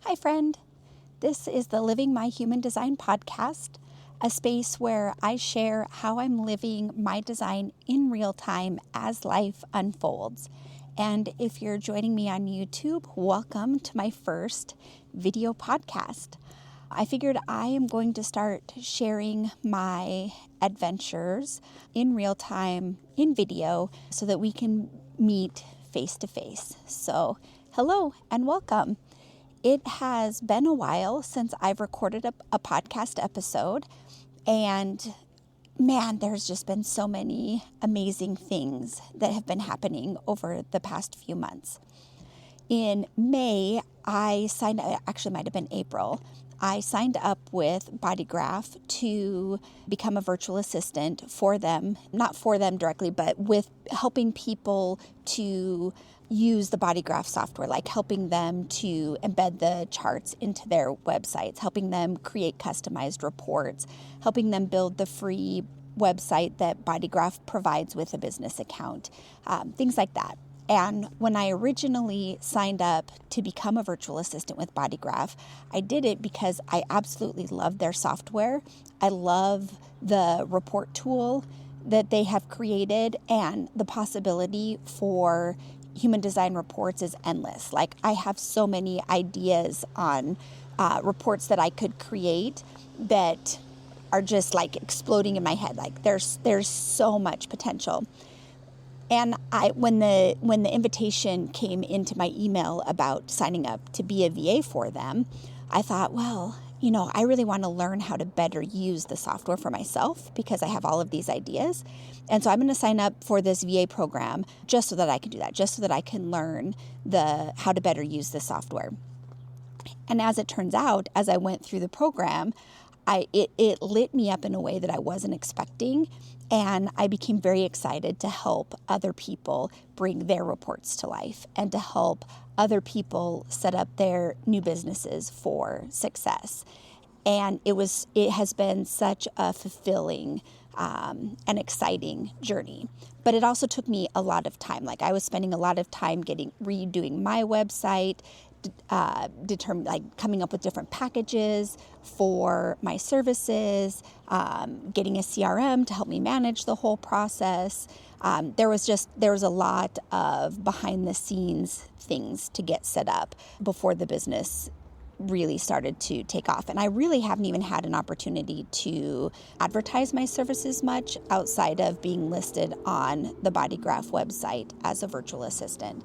Hi, friend. This is the Living My Human Design podcast, a space where I share how I'm living my design in real time as life unfolds. And if you're joining me on YouTube, welcome to my first video podcast. I figured I am going to start sharing my adventures in real time in video so that we can meet face to face. So, hello and welcome. It has been a while since I've recorded a podcast episode, and man, there's just been so many amazing things that have been happening over the past few months. In May, actually might have been April, I signed up with BodyGraph to become a virtual assistant for them, not for them directly, but with helping people to use the BodyGraph software, like helping them to embed the charts into their websites, helping them create customized reports, helping them build the free website that BodyGraph provides with a business account, things like that. And when I originally signed up to become a virtual assistant with BodyGraph, I did it because I absolutely love their software. I love the report tool that they have created, and the possibility for human design reports is endless. Like, I have so many ideas on reports that I could create that are just like exploding in my head. Like, there's so much potential. And when the invitation came into my email about signing up to be a VA for them, I thought, well, I really want to learn how to better use the software for myself because I have all of these ideas. And so I'm going to sign up for this VA program just so that I can do that, just so that I can learn how to better use the software. And as it turns out, as I went through the program, it lit me up in a way that I wasn't expecting, and I became very excited to help other people bring their reports to life and to help other people set up their new businesses for success. And it has been such a fulfilling and exciting journey. But it also took me a lot of time. Like, I was spending a lot of time redoing my website, coming up with different packages for my services, getting a CRM to help me manage the whole process. There was a lot of behind the scenes things to get set up before the business really started to take off. And I really haven't even had an opportunity to advertise my services much outside of being listed on the BodyGraph website as a virtual assistant.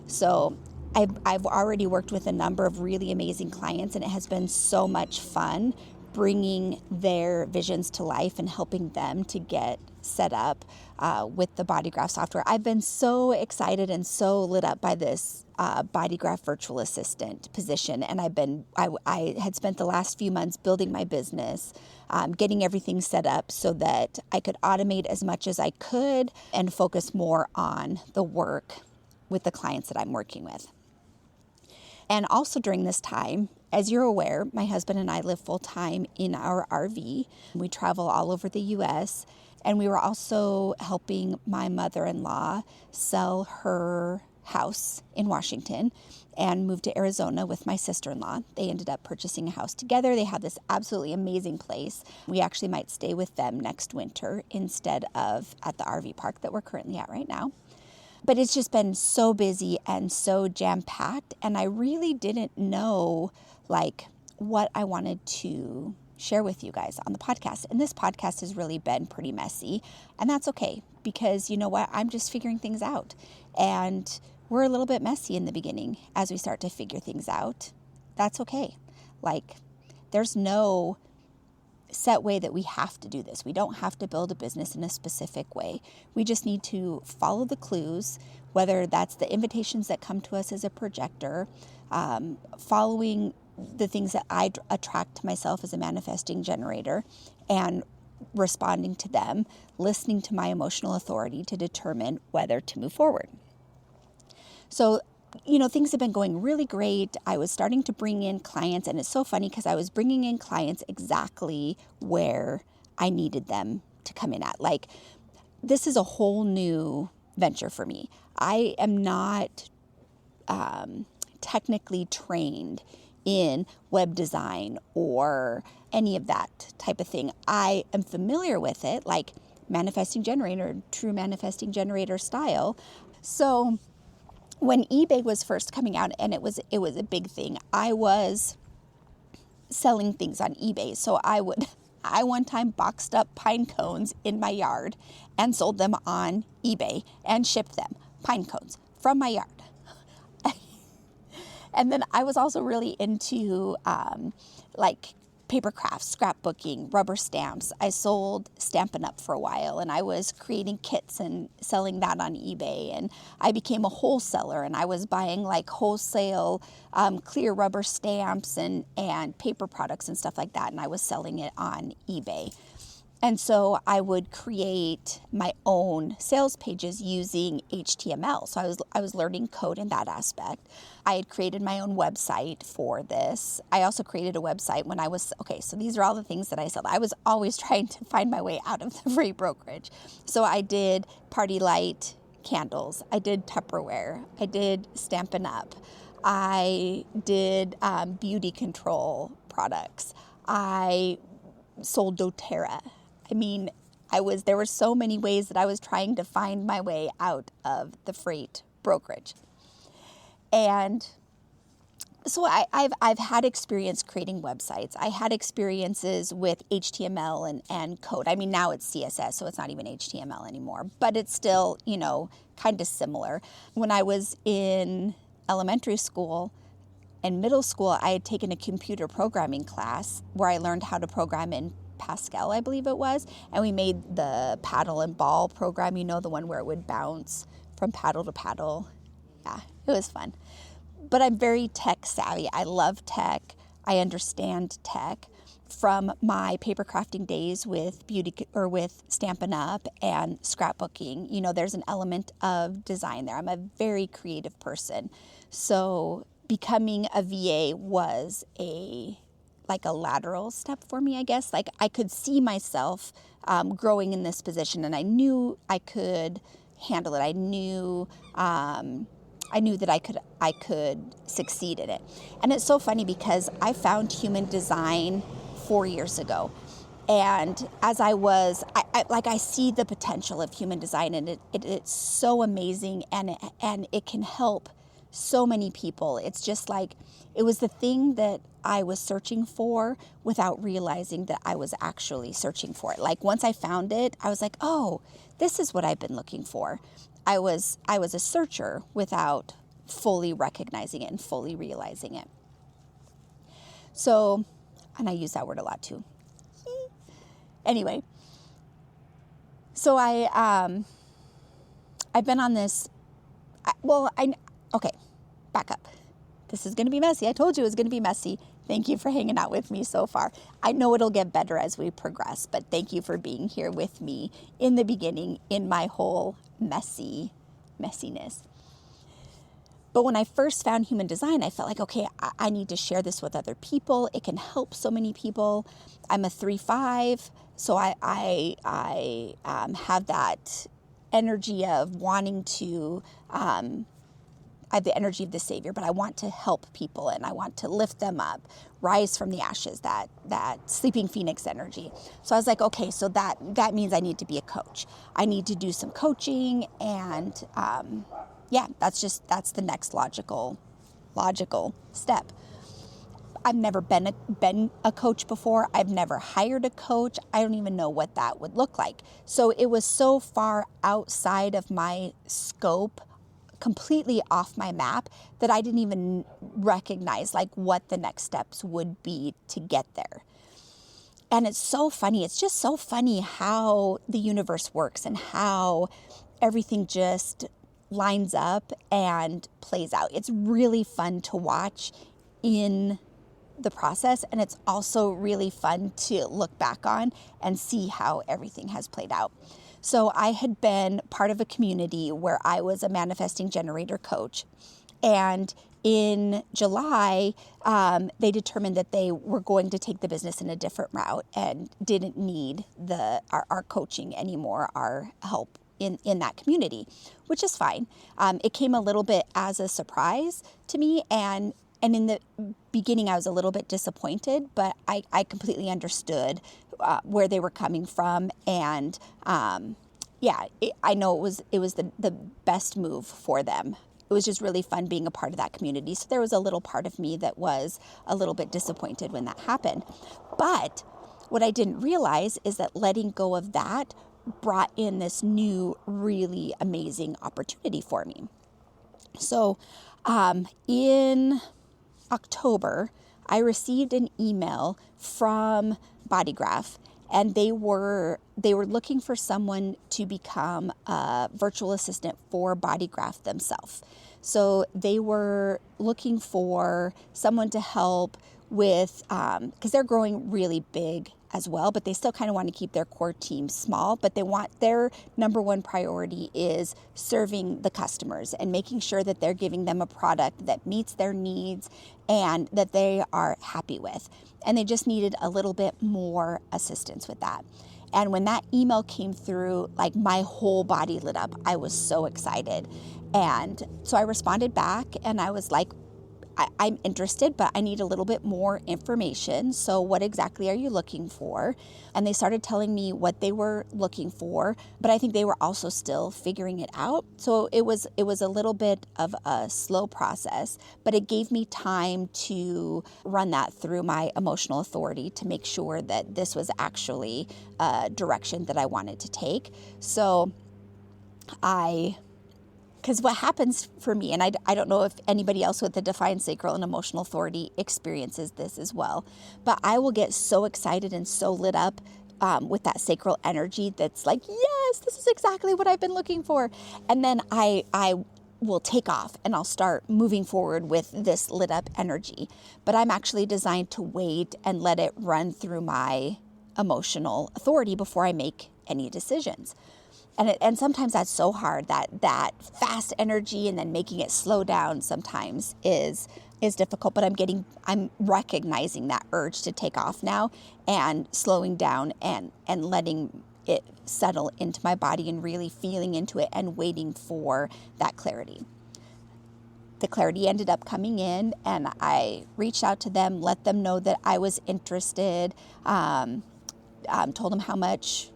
So I've already worked with a number of really amazing clients, and it has been so much fun bringing their visions to life and helping them to get set up with the BodyGraph software. I've been so excited and so lit up by this BodyGraph Virtual Assistant position, and I had spent the last few months building my business, getting everything set up so that I could automate as much as I could and focus more on the work with the clients that I'm working with. And also during this time, as you're aware, my husband and I live full-time in our RV. We travel all over the U.S., and we were also helping my mother-in-law sell her house in Washington and move to Arizona with my sister-in-law. They ended up purchasing a house together. They have this absolutely amazing place. We actually might stay with them next winter instead of at the RV park that we're currently at right now. But it's just been so busy and so jam-packed, and I really didn't know what I wanted to share with you guys on the podcast. And this podcast has really been pretty messy, and that's okay, because you know what? I'm just figuring things out, and we're a little bit messy in the beginning as we start to figure things out. That's okay. There's no set way that we have to do this. We don't have to build a business in a specific way. We just need to follow the clues, whether that's the invitations that come to us as a projector, following the things that I attract to myself as a manifesting generator, and responding to them, listening to my emotional authority to determine whether to move forward. So things have been going really great. I was starting to bring in clients, and it's so funny because I was bringing in clients exactly where I needed them to come in at. This is a whole new venture for me. I am not technically trained in web design or any of that type of thing. I am familiar with it, like manifesting generator, true manifesting generator style. So when eBay was first coming out, and it was a big thing, I was selling things on eBay. So I one time boxed up pine cones in my yard and sold them on eBay and shipped them, pine cones from my yard. And then I was also really into like paper crafts, scrapbooking, rubber stamps. I sold Stampin' Up! For a while, and I was creating kits and selling that on eBay. And I became a wholesaler, and I was buying like wholesale clear rubber stamps and paper products and stuff like that, and I was selling it on eBay. And so I would create my own sales pages using HTML. So I was learning code in that aspect. I had created my own website for this. I also created a website when I was, so these are all the things that I sold. I was always trying to find my way out of the freight brokerage. So I did Party Light candles. I did Tupperware. I did Stampin' Up. I did beauty control products. I sold doTERRA. I mean, there were so many ways that I was trying to find my way out of the freight brokerage. And so I've had experience creating websites. I had experiences with HTML and code. I mean, now it's CSS, so it's not even HTML anymore, but it's still, kind of similar. When I was in elementary school and middle school, I had taken a computer programming class where I learned how to program in Pascal, I believe it was, and we made the paddle and ball program, the one where it would bounce from paddle to paddle. Yeah, it was fun. But I'm very tech savvy. I love tech. I understand tech from my paper crafting days with with Stampin' Up! And scrapbooking. There's an element of design there. I'm a very creative person. So becoming a VA was a lateral step for me, I guess. Like I could see myself growing in this position, and I knew I could handle it. I knew that I could succeed in it. And it's so funny because I found human design 4 years ago. And as I see the potential of human design, and it's so amazing, and it can help so many people. It's just like, it was the thing that I was searching for without realizing that I was actually searching for it. Like once I found it, I was like, oh, this is what I've been looking for. I was a searcher without fully recognizing it and fully realizing it. So, and I use that word a lot too. Anyway, so I've been on this, okay, back up. This is going to be messy. I told you it was going to be messy. Thank you for hanging out with me so far. I know it'll get better as we progress, but thank you for being here with me in the beginning in my whole messiness. But when I first found human design, I felt like, okay, I need to share this with other people. It can help so many people. I'm a 3/5, so I have that energy of wanting to, I have the energy of the Savior, but I want to help people and I want to lift them up, rise from the ashes, that sleeping phoenix energy. So I was like, okay, so that means I need to be a coach. I need to do some coaching, and that's the next logical step. I've never been a coach before. I've never hired a coach. I don't even know what that would look like. So it was so far outside of my scope, completely off my map, that I didn't even recognize what the next steps would be to get there. And it's so funny. It's just so funny how the universe works and how everything just lines up and plays out. It's really fun to watch in the process, and it's also really fun to look back on and see how everything has played out. So I had been part of a community where I was a manifesting generator coach, and in July, they determined that they were going to take the business in a different route and didn't need our coaching anymore, our help in that community, which is fine. It came a little bit as a surprise to me, and And in the beginning, I was a little bit disappointed, but I completely understood where they were coming from. And I know it was the best move for them. It was just really fun being a part of that community. So there was a little part of me that was a little bit disappointed when that happened. But what I didn't realize is that letting go of that brought in this new, really amazing opportunity for me. So in October, I received an email from BodyGraph, and they were looking for someone to become a virtual assistant for BodyGraph themselves. So they were looking for someone to help with, because they're growing really big as well, but they still kind of want to keep their core team small, but they want their number one priority is serving the customers and making sure that they're giving them a product that meets their needs and that they are happy with. And they just needed a little bit more assistance with that. And when that email came through, like my whole body lit up. I was so excited. And so I responded back and I was like, I'm interested, but I need a little bit more information. So what exactly are you looking for? And they started telling me what they were looking for, but I think they were also still figuring it out. So it was a little bit of a slow process, but it gave me time to run that through my emotional authority to make sure that this was actually a direction that I wanted to take. So because what happens for me, and I don't know if anybody else with the defined sacral and emotional authority experiences this as well, but I will get so excited and so lit up with that sacral energy that's like, yes, this is exactly what I've been looking for. And then I will take off and I'll start moving forward with this lit up energy. But I'm actually designed to wait and let it run through my emotional authority before I make any decisions. And sometimes that's so hard, that fast energy and then making it slow down sometimes is difficult, but I'm recognizing that urge to take off now and slowing down and letting it settle into my body and really feeling into it and waiting for that clarity. The clarity ended up coming in and I reached out to them, let them know that I was interested, told them how much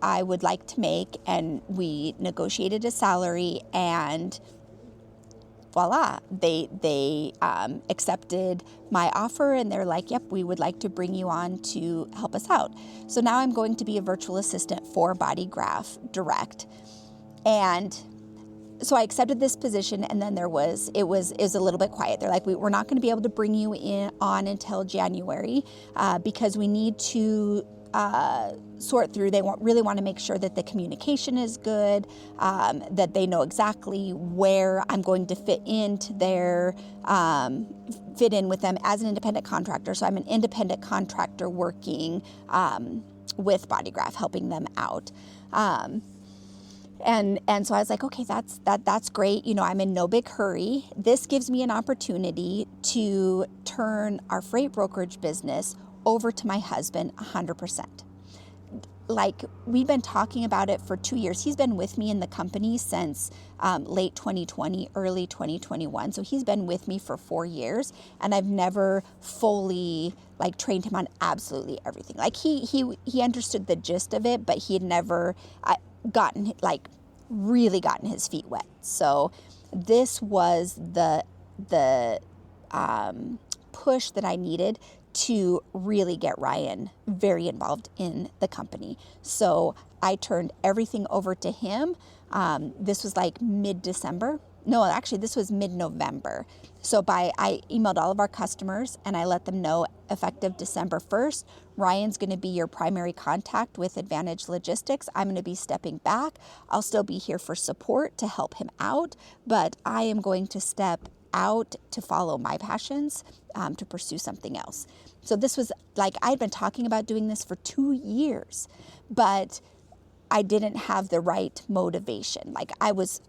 I would like to make, and we negotiated a salary, and voila, they accepted my offer, and they're like, yep, we would like to bring you on to help us out. So now I'm going to be a virtual assistant for BodyGraph Direct. And so I accepted this position, and then it was a little bit quiet. They're like, we're not going to be able to bring you on until January because we need to sort through. They really want to make sure that the communication is good, that they know exactly where I'm going to fit in with them as an independent contractor. So I'm an independent contractor working with BodyGraph, helping them out. And so I was like, okay, that's great. I'm in no big hurry. This gives me an opportunity to turn our freight brokerage business over to my husband 100%. Like, we've been talking about it for 2 years. He's been with me in the company since late 2020, early 2021. So he's been with me for 4 years, and I've never fully trained him on absolutely everything. Like he understood the gist of it, but he had never really gotten his feet wet. So this was the push that I needed to really get Ryan very involved in the company. So I turned everything over to him. This was mid-December. No, actually, this was mid-November. So I emailed all of our customers and I let them know effective December 1st, Ryan's going to be your primary contact with Advantage Logistics. I'm going to be stepping back. I'll still be here for support to help him out, but I am going to step out to follow my passions, to pursue something else. So this was I'd been talking about doing this for 2 years, but I didn't have the right motivation. I was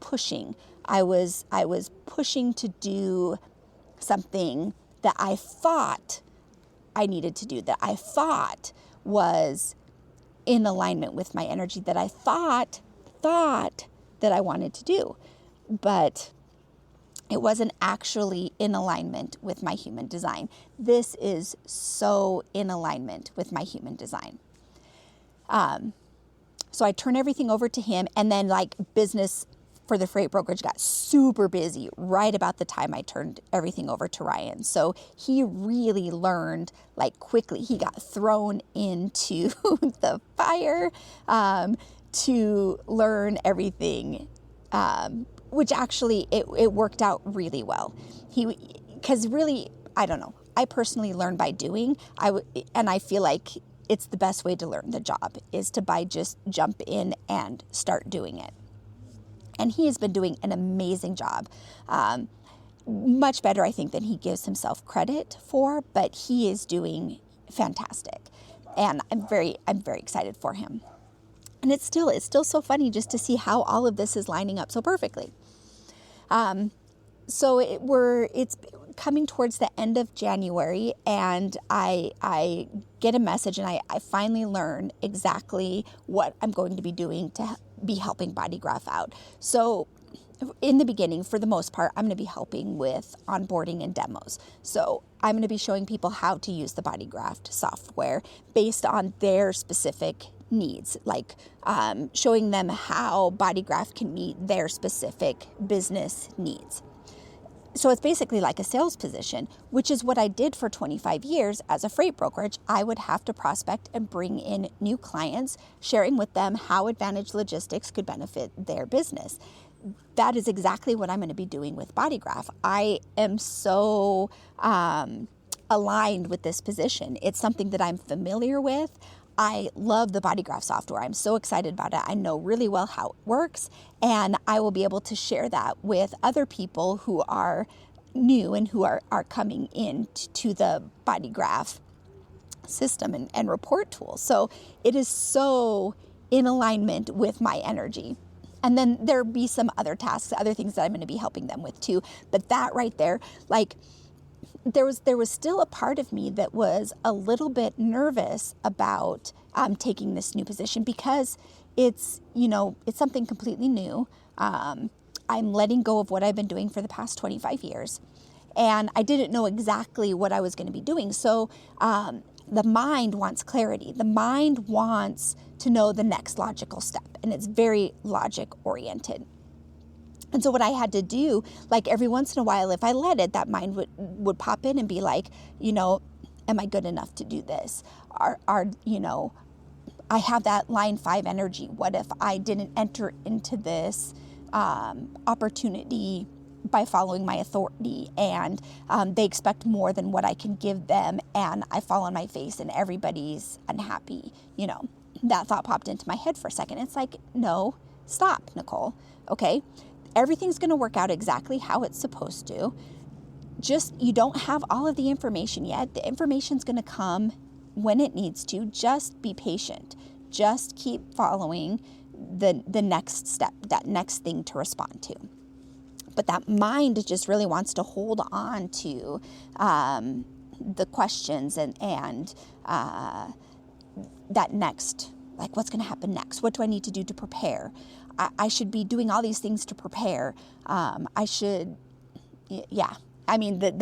pushing. I was pushing to do something that I thought I needed to do, that I thought was in alignment with my energy, that I thought that I wanted to do. But It wasn't actually in alignment with my human design. This is so in alignment with my human design. So I turned everything over to him, and then like business for the freight brokerage got super busy right about the time I turned everything over to Ryan. So he really learned like quickly. He got thrown into the fire to learn everything, which actually it worked out really well. Because really, I don't know. I personally learn by doing. And I feel like it's the best way to learn the job is to just jump in and start doing it. And he has been doing an amazing job. Much better, I think, than he gives himself credit for, but he is doing fantastic. And I'm very excited for him. And it's still so funny just to see how all of this is lining up so perfectly. So it's coming towards the end of January, and I get a message, and I finally learn exactly what I'm going to be doing to be helping BodyGraph out. So in the beginning, for the most part, I'm going to be helping with onboarding and demos. So I'm going to be showing people how to use the BodyGraph software based on their specific needs, like showing them how BodyGraph can meet their specific business needs. So it's basically like a sales position, which is what I did for 25 years as a freight brokerage. I would have to prospect and bring in new clients, sharing with them how Advantage Logistics could benefit their business. That is exactly what I'm going to be doing with BodyGraph. I am so aligned with this position. It's something that I'm familiar with. I love the BodyGraph software. I'm so excited about it. I know really well how it works, and I will be able to share that with other people who are new and who are coming in to the BodyGraph system and report tool. So it is so in alignment with my energy. And then there'll be some other tasks, other things that I'm going to be helping them with too. But that right there, like, there was still a part of me that was a little bit nervous about taking this new position because it's something completely new. I'm letting go of what I've been doing for the past 25 years, and I didn't know exactly what I was going to be doing. So the mind wants clarity. The mind wants to know the next logical step, and it's very logic oriented. And so what I had to do, like every once in a while, if I let it, that mind would pop in and be like, am I good enough to do this? I have that line 5 energy. What if I didn't enter into this opportunity by following my authority, and they expect more than what I can give them, and I fall on my face and everybody's unhappy? That thought popped into my head for a second. It's like, no, stop, Nicole. Okay. Everything's going to work out exactly how it's supposed to. Just, you don't have all of the information yet. The information's going to come when it needs to. Just be patient. Just keep following the next step, that next thing to respond to. But that mind just really wants to hold on to the questions and that next, like, what's going to happen next? What do I need to do to prepare? I should be doing all these things to prepare. The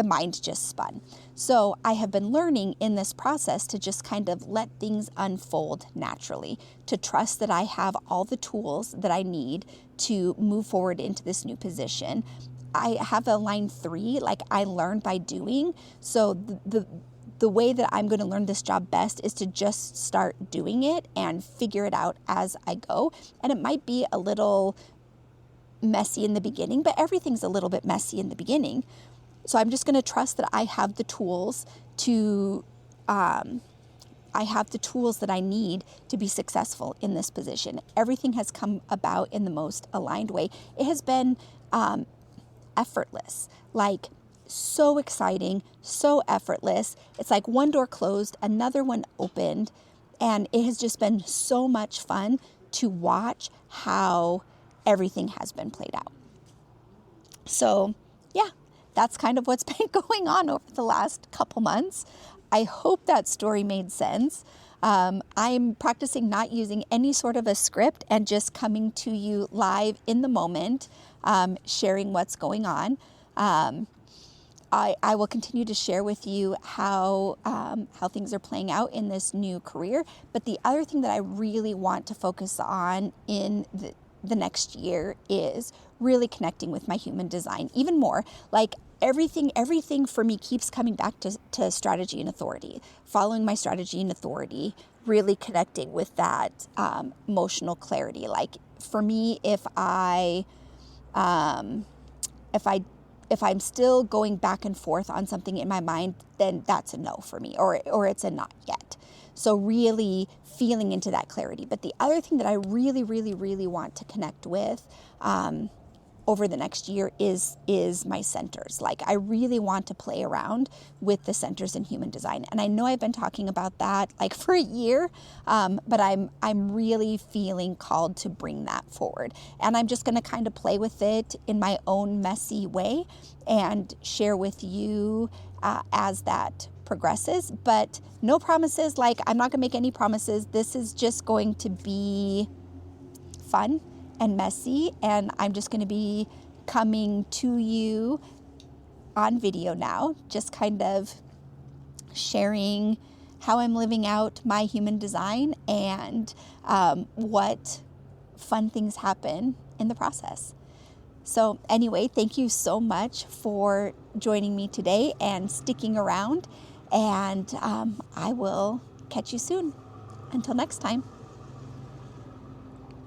mind just spun. So I have been learning in this process to just kind of let things unfold naturally, to trust that I have all the tools that I need to move forward into this new position. I have a line 3, like I learned by doing. So the way that I'm going to learn this job best is to just start doing it and figure it out as I go. And it might be a little messy in the beginning, but everything's a little bit messy in the beginning. So I'm just going to trust that I have the tools that I need to be successful in this position. Everything has come about in the most aligned way. It has been effortless, like so exciting, so effortless. It's like one door closed, another one opened, and it has just been so much fun to watch how everything has been played out. So yeah, that's kind of what's been going on over the last couple months. I hope that story made sense. I'm practicing not using any sort of a script and just coming to you live in the moment, sharing what's going on. I will continue to share with you how things are playing out in this new career. But the other thing that I really want to focus on in the next year is really connecting with my human design even more. Like everything for me keeps coming back to strategy and authority, following my strategy and authority, really connecting with that emotional clarity. Like for me, if I'm still going back and forth on something in my mind, then that's a no for me, or it's a not yet. So really feeling into that clarity. But the other thing that I really, really, really want to connect with over the next year is my centers. Like I really want to play around with the centers in human design. And I know I've been talking about that like for a year, but I'm really feeling called to bring that forward. And I'm just going to kind of play with it in my own messy way and share with you as that progresses. But no promises. Like I'm not going to make any promises. This is just going to be fun and messy, and I'm just going to be coming to you on video now, just kind of sharing how I'm living out my human design and what fun things happen in the process. So anyway, thank you so much for joining me today and sticking around, and I will catch you soon. Until next time.